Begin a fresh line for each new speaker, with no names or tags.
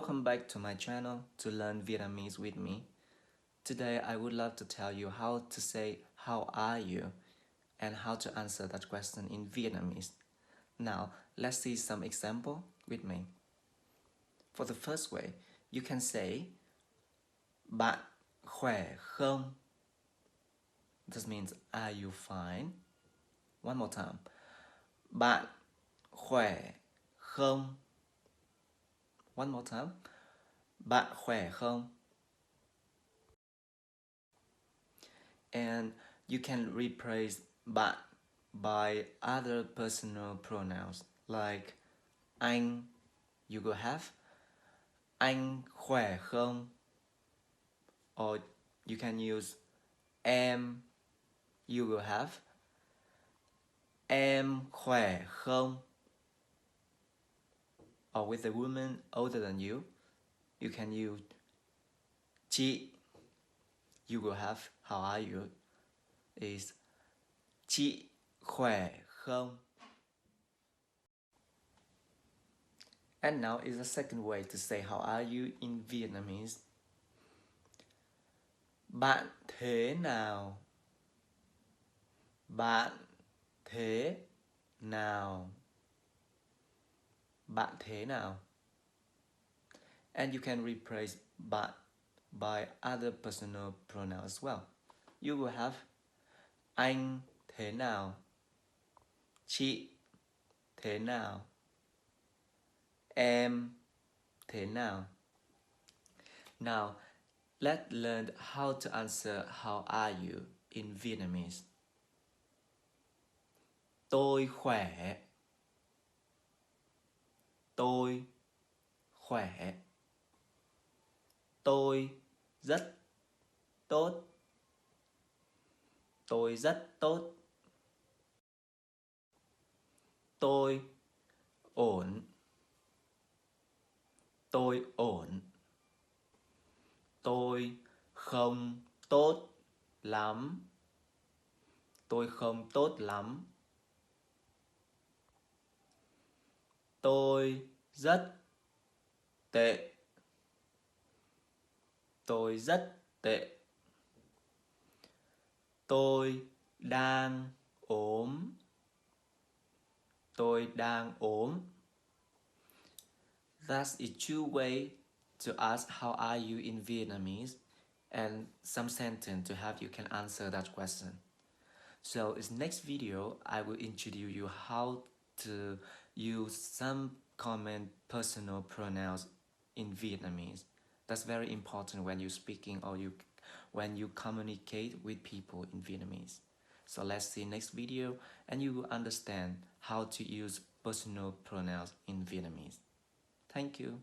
Welcome back to my channel to learn Vietnamese with me. Today I would love to tell you how to say how are you and how to answer that question in Vietnamese. Now let's see some example with me. For the first way, you can say Bạn khỏe không? This means are you fine? One more time. Bạn khỏe không? One more time. Bạn khỏe không? And you can replace bạn by other personal pronouns like anh, you go have anh khỏe không? Or you can use em, you will have em khỏe không? Or with a woman older than you can use chị, you will have how are you is chị khỏe không? And now is the second way to say how are you in Vietnamese. Bạn thế nào? Bạn thế nào? Bạn thế nào? And you can replace bạn by other personal pronouns as well. You will have anh thế nào? Chị thế nào? Em thế nào? Now, let's learn how to answer how are you in Vietnamese. Tôi khỏe. Tôi khỏe. Tôi rất tốt. Tôi rất tốt. Tôi ổn. Tôi ổn. Tôi không tốt lắm. Tôi không tốt lắm. Tôi rất tệ. Tôi rất tệ. Tôi đang ốm. Tôi đang ốm. That's a two way to ask how are you in Vietnamese and some sentence to have you can answer that question. So in next video, I will introduce you how to use some common personal pronouns in Vietnamese. That's very important when you're speaking or when you communicate with people in Vietnamese. So let's see next video and you will understand how to use personal pronouns in Vietnamese. Thank you.